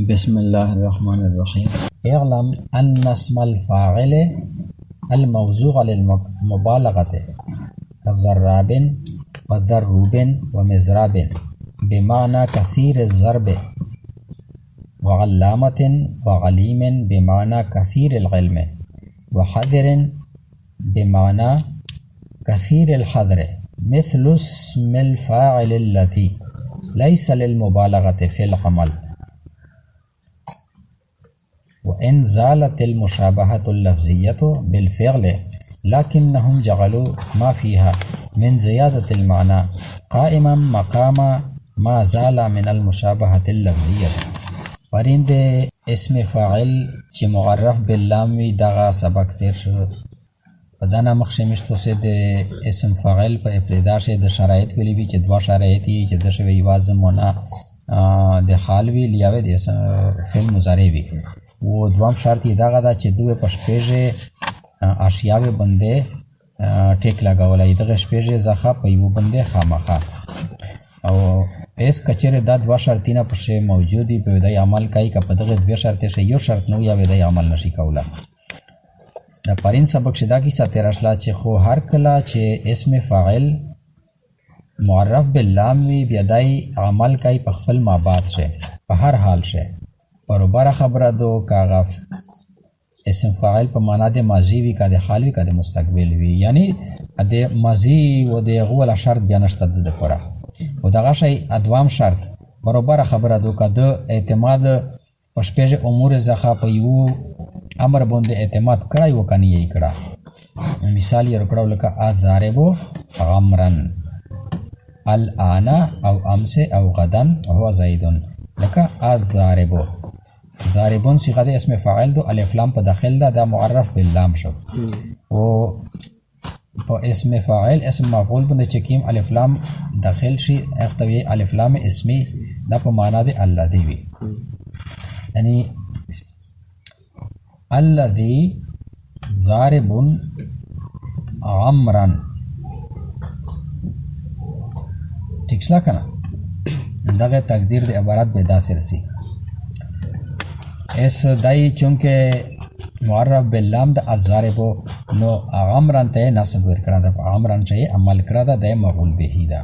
بسم الله الرحمن الرحيم. اعلم أن اسم الفاعل الموضوع للمبالغة كضراب وضروب ومزراب بمعنى كثير الضرب، وعلامة وعليم بمعنى كثير العلم، وحذر بمعنى كثير الحذر، مثل اسم الفاعل التي ليس للمبالغة في العمل. وإن زالت المشابهة اللفظية بالفعل لكنهم جعلوا ما فيها من زيادة المعنى قائما مقام ما زال من المشابهة اللفظية. پرند اسم فاعل چې معرف باللام وی دغه سبق تیر شو. په دنه مخشمشتو سه د اسم فاعل په ابتدا شه د شرایط ویلی وی چې دوا شرایط یې چې د شوی واز مونه د حال وی لیاوه د فعل مضارع وی و دوام شرط یې دغه دا چې دوی په شپږه اشیاء باندې ټیک لګولای دغه شپږه ځخه په یو باندې خامخا او اس کچره دا دوا شرطینه په شی موجودی په ودای عمل کوي که په دغه دوه شرط شه یو شرط نو یا ودای عمل نشي کوله. د پرین سبق شدا کی ساتره اصلا چې خو هر کله چې اسم فاعل معرف باللام وی بیادای عمل کوي په خپل ما بعد شه په هر حال شه برابر خبره دو کاغه اسم فاعل په معنا د ماضی وی کا د حال وی کا د مستقبل وی یعنی د ماضی و د غول شرط بیان نشته د پورا و دغه شی ادوام شرط برابر خبره دو کا د اعتماد په شپږ امور زخه په یو امر باندې اعتماد کړای و کني یې کړه. مثال یې ورکړو لکه اذاربو غمرن الان او امس او غدن هو زیدون لکه اذاربو ضاربون صيغه د اسم فاعل دو الف لام په داخل ده دا معرف باللام شو او په اسم فاعل اسم مفعول باندې چکیم الف لام داخل شي اختوی الف لام اسمی دا په معنا د الذی وی یعنی الذی ضارب عمرا ٹھیک شلا کنه دغه تقدیر د عبارت به داسې رسی اس دای چونکه معرف باللام د الضارب نو عمرن ته نسب ورکړه د عمرن چې عمل کړه د مفعول به ده.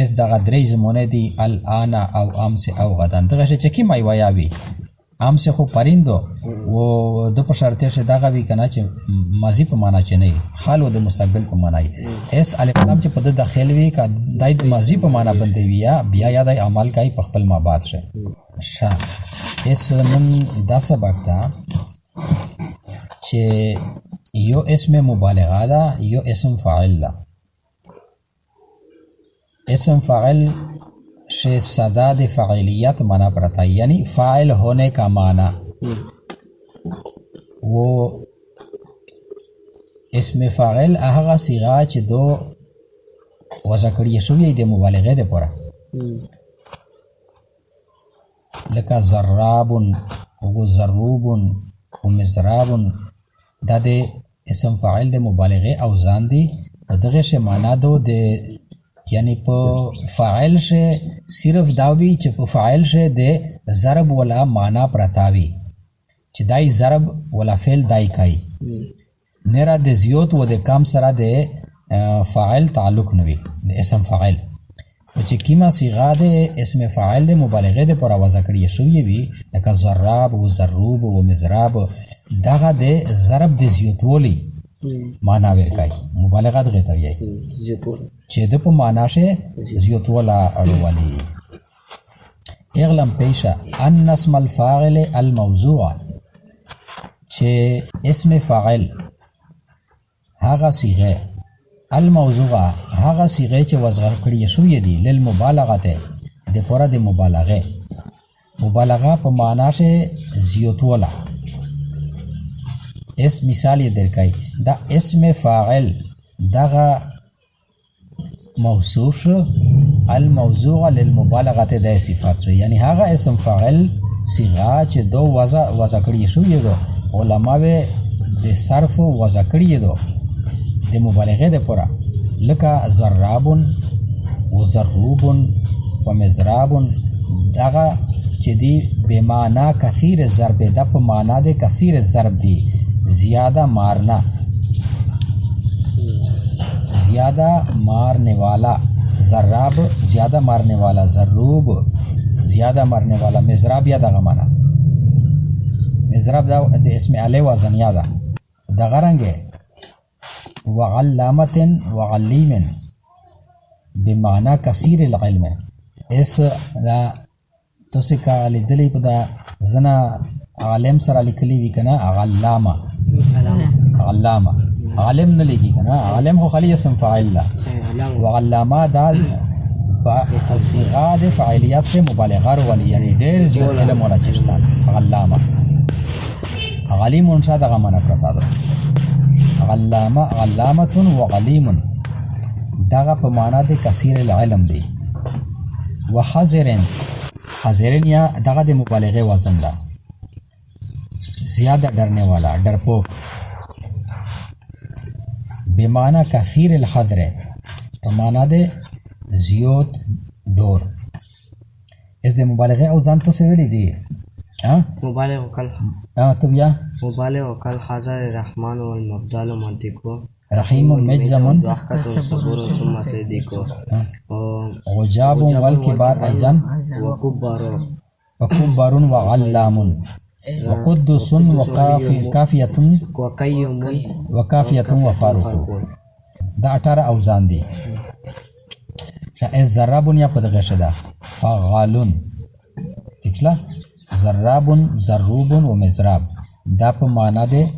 اس دغه درې زمونه دي الان او امس او غدن دغه چې کی مای ویاوی امس خو پریندو و د په شرط شه دغه وی کنه چې ماضی په معنا چې نه حال او د مستقبل په معنا اس الف لام چې په د داخل وی کا د ماضی په معنا باندې ویا بیا یاد عمل کوي په خپل ما بعد شه شا اس من دا سبق دا چې یو اسم مبالغه ده یو اسم فاعل ده. اسم فاعل से सदा दे फ़ाइलियत माना पड़ता है यानी फ़ाइल होने का माना वो इसमें फ़ाइल अहगा सिगा च दो वज़करिय शुवी दे मुबालगे दे पड़ा लका ज़र्राबुन वो ज़र्रूबुन वो मिज़राबुन दादे इसम फ़ाइल दे मुबालगे अवज़ान दी दगे से माना दो दे یعنی په فاعل شه صرف داوی چې په فاعل شه د ضرب ولا معنا پرتاوی چې دای ضرب ولا فعل دای کوي نرا د زیوت و د کم سره د فاعل تعلق نوي د اسم فاعل چې کیما صيغه د اسم فاعل د مبالغه د پر आवाज کړی شوی وي لکه ضراب و ضروب و مزراب دغه د ضرب د زیوت ولی معنا ورکای مبالغه دغه ته وي چې د په معنا شه زیوت ولا اړوالي. اغلم پیشا ان اسم الفاعل الموضوع چې اسم فاعل هغه صيغه الموضوع هغه صيغه چې وضع کړی شوی دی للمبالغه ته د پوره د مبالغه په معنا شه زیوت ولا اس مثال یې درکای دا اسم فاعل دغه موصوف شو الموضوع للمبالغه د صفات شو یعنی هغه اسم فاعل صيغه چې دو وضع کړی شو یو علماء د صرف وضع کړی دو د مبالغه د پورا لکه ضرابن و ضروبن و مزرابن دغه چې دی بمانا کثیر ضرب دا په معنا د کثیر ضرب دی زیادہ مارنا زیادہ مارنے والا ضراب زیادہ مارنے والا ضروب زیادہ مارنے والا مزراب یا دغه معنا مزراب دا د اسم علی وزن یا دا دغه رنګه وعلامة وعلیم بمعنى کثیر العلم اس دا تاسو کا لیدلی په دا زنا عالم سره لیکلی وی کنه علامه علامه عالم نه لیکي کنه عالم خو خلی اسم فاعل لا وعلامه دا صيغه د فاعلیت سے مبالغه ورولي یعنی ډیر زیات علم ولا چشتان علامه علیم انشاء دغه معنا پرتا ده علامه علامه وعلیم دغه په معنا د کثیر العلم دی وحذر حذرن یا دغه د مبالغه وزن ده زیادہ ڈرنے والا ڈرپوک بمعنی کثیر الحذر تو معنی دے زیوت ڈور اس دے مبالغه اوزان تو سے ویلی دی مبالغ کل تو بیا مبالغ کل حاضر الرحمن والمبدال منطقو رحیم مجزم ضحکت صبور ثم صدیقو غجاب والکبار ایضا وکبار وعلام وقدس وکافیت وکافیت وفاروق دا 18 اوزان دی ضرابون یا پدغه شدا فعالون تکلا ضرابون ضروبون و مضراب دا په معنا ده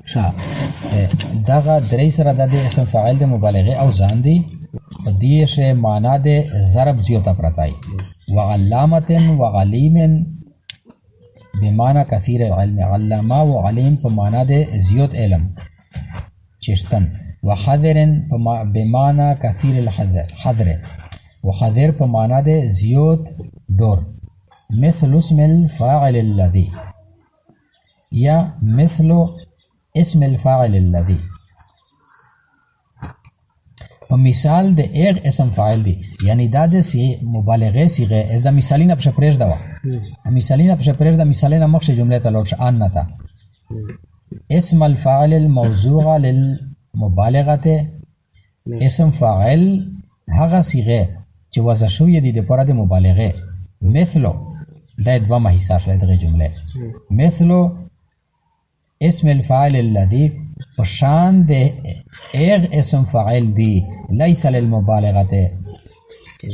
شا دغه درې سره د اسم فاعل د مبالغه اوزان دی په دې شه معنا ده ضرب زیوتا پرتای وعلامه وعلیم بمعنى کثیر العلم علامه و علیم په معنا د زیوت علم چشتن وحذر بمعنى کثیر الحذر حذر وحذر په معنا د زیوت دور مثل اسم الفاعل الذي یا مثل اسم الفاعل الذي په مثال د ایک اسم فاعل دی یعنی دا د مبالغه صيغه از د مثالینه په پرېږ دا مثالینه په پرېږ دا مثالینه مخکې جمله ته لوټ ان نتا اسم الفاعل الموضوع للمبالغه اسم فاعل هغه صيغه چې وضع شوی دی د پاره د مبالغه مثلو دا دوه حصہ شله د جمله مثلو اسم الفاعل الذي پشان دے ایغ اسم فاعل دی لیس للمبالغه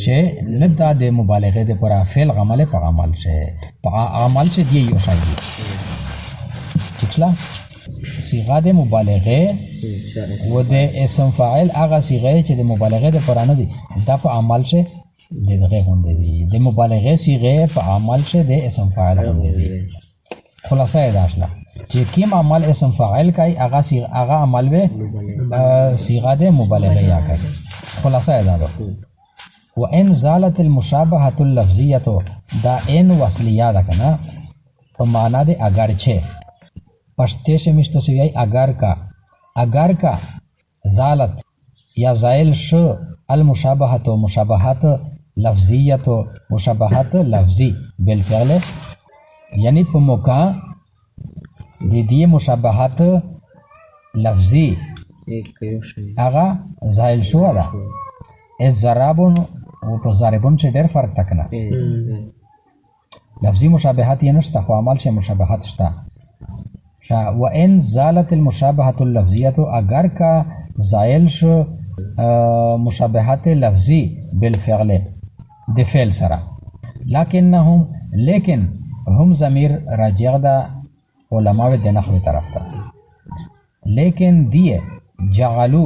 چه ندا دے مبالغه دے پورا فعل عمل پا عمل چه دی یو شای دی چکلا صیغه دے مبالغه و دے اسم فاعل آغا صیغه چه دے مبالغه دے پورا ندی دا پا عمل چه دے دغه گونده دی دے مبالغه صیغه پا عمل چه دے اسم فاعل گونده دی خلاصه داشلا چې کوم عمل اسم فاعل کوي هغه عمل به صيغه د مبالغه یا کوي خلاصه ده وان زالت المشابهه اللفظيه دا ان وصلیه ده کنه په معنا د اگر چه پښته شمیشته سوی اگر کا زالت یا زائل شو المشابهه مشابهت لفظیه مشابهت لفظی بالفعل یعنی په موقع د دې مشابهت لفظي هغه زائل شو ده از ضربون او په ضربون چې ډېر فرق تکنه لفظي مشابهت یې نشته خو عمل شي مشابهت شته وان زالت المشابهه اللفظيه اگر کا زائل شو مشابهت لفظي بالفعل د فعل سره لیکن هم ضمیر راجع ده علماء د نحو طرف ته لیکن دیه جعلو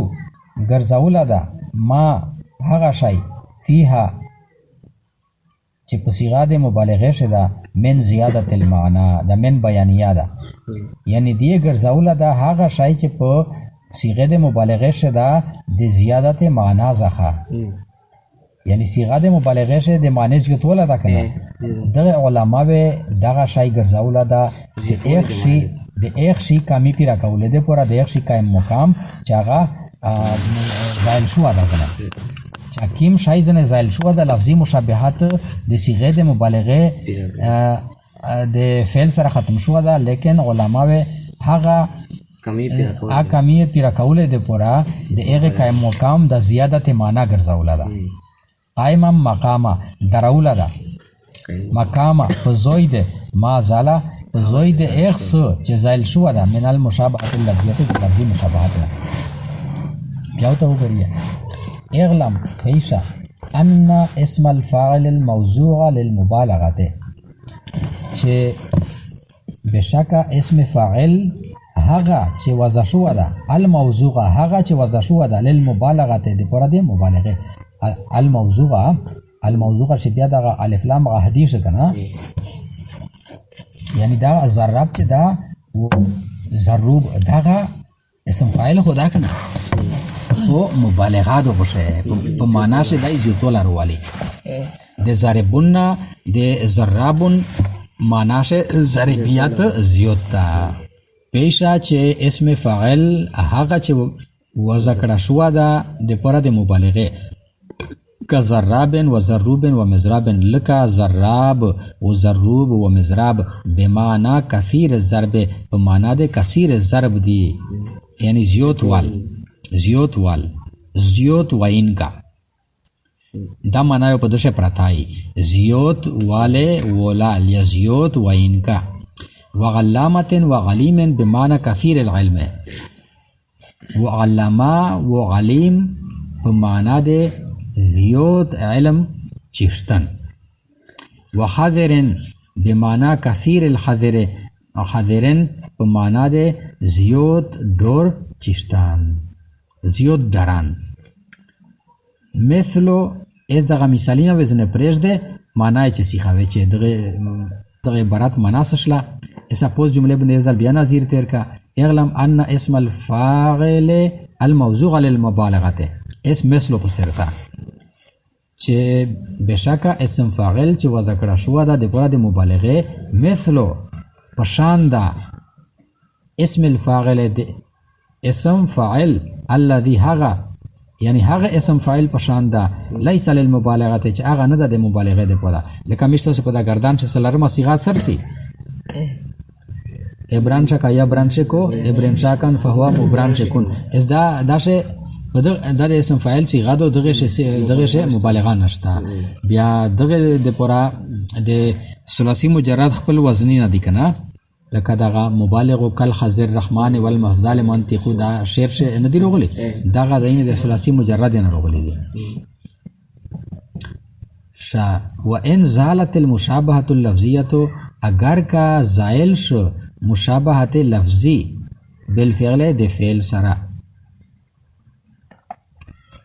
ګرځول ده ما هغه شی فيها چې په صيغه د مبالغه شده من زیادت المعنى د من بیانیه ده یعنی دیه ګرځول ده هغه شی چې په صيغه د مبالغه شده د زیادت معنا ځخه یعنی صيغه د مبالغه شه د معنی زیاتول ده کنه دغه علما به دغه شای ګرځول ده چې ایک شی کمی پیرا کوله ده پورا د ایک شی قائم مقام چاغه دایل شو ده کنه چې کیم شای ځنې زایل شو د لفظي مشابهت د صيغه د مبالغه د فعل سره ختم شو ده، لیکن علماوی هغه کمی پیرا کوله د پورا د هغه قائم مقام د زیادت معنا ګرځوله ده. قائما مقاما دروله ده، مقاما په زوی د ما زاله په زوی د هغه څه چې زایل شو ده من المشابهت اللفظیه د لفظي مشابهت نه. بیا ته وګورئ اغلم پیشا ان اسم الفاعل الموضوع للمبالغه چې بشکه اسم فاعل هغه چې وضع شو ده الموضوع هغه چې وضع شو ده للمبالغه د پوره د مبالغه الموضوع چې بیا د الف لام غ حدیث کنه، یعنی دا ضرب چې دا ضروب دغه اسم فاعل خدا کنه خو مبالغه دو بشه په معنا چې دای زیاتول راولي د ضربون د ضربون معنا چې ضربیات زیاته پیشا چې اسم فاعل هغه چې وضع کړه شو ده د پوره د مبالغه که ضرابن و ضروبن و مضرابن لکه ضراب و ضروب و مضراب بمعنی کثیر الضرب په معنا د کثیر الضرب دی، یعنی زیوت وین کا دا معنا یو په دشه پرتای زیوت والے ولا لیزیوت وین کا وغلامت وغلیم بمعنی کثیر العلم وعلما وغلیم بمعنی د زیوت علم چشتن وحذرن بمعنی کثیر الحذر حذرن بمعنی د زیوت دور چشتن زیوت دران. مثلو از دغه مثالینه وزنه پرېږده معنی چې سیخوي چې دغه عبارت معنا سشله ایسا پوز جمله بنده ازل بیا نظیر تیر کا اغلم ان اسم الفاعل الموضوع للمبالغه اسم مثلو پسرتا چې بشکه اسم فاعل چې وضع کړه شو ده د پوره د مبالغه مثلو پشان ده اسم الفاعل د اسم فاعل الذي هغه یعنی هغه اسم فاعل پشان ده ليس للمبالغه چې هغه نه ده د مبالغه د پوره لکه مشته په دا گردان چې سلرمه صيغه سرسي ابران شکا یا برانشکو ابران شاکن فهوا مبرانشکون از دا شه دا د اسم فاعل صيغه دو دغه شه مبالغه نشته. بیا دغه د پورا د ثلاثي مجرد خپل وزنی نه دي کنه، لکه دغه مبالغ کل خضر الرحمن والمفضل منطق دا شعر شه نه دی روغلی، دغه د ثلاثي مجرد نه روغلی دي. شا وان زالت المشابهه اللفظيه اگر کا زائل شو مشابهت لفظی بالفعل د فعل سره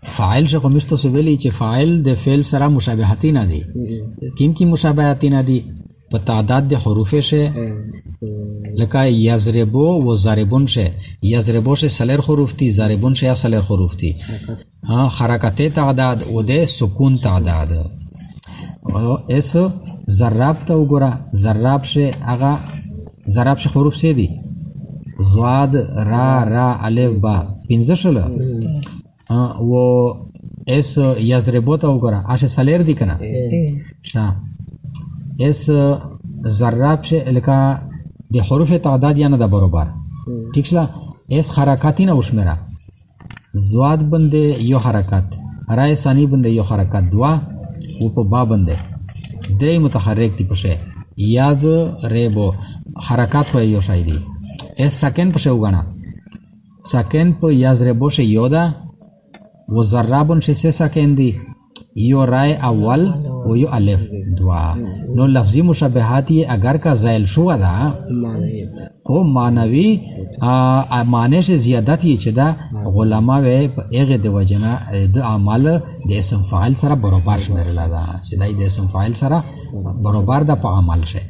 فاعل شو مستو سویلی چې فاعل د فعل سره مشابهتی نه دي. کی مشابهتی نه دي؟ په تعداد د حروف شه لکه یضربو و ضربون شه، یضربو شه سلر حروف دي، ضربون شه سلر حروف دي. حرکت تعداد و د سکون تعداد. اس ضرب ته وګوره، ضرب شه هغه ضرب شه حروف سي دي ضاد را الف با پنځه شله و اس یضربو ته وګوره اشه سلر دي کنه ښه اس ضرب شه لکه د حروف تعداد یا نه ده برابر ٹھیک شله. اس حرکاتی نه وشمره ضاد بنده یو حرکت، را ثانی بنده یو حرکت، دوا و په با بنده درې متحرک دي پشه یاد ریبو حرکات په یو شای دي. اس سکند پشه وګڼه سکند په یضربو شه یو ده و ضربون شه سه سکند دي، یو رای اول و یو الف دوا. نو لفظی مشابهاتی اگر کا زائل شو ده خو معنوي معنی شه زیادت یې چې دا علما وې په هغه د وجنه د اعمال د اسم فاعل سره برابر شمرل ده چې د اسم فاعل سره برابر ده په عمل شه.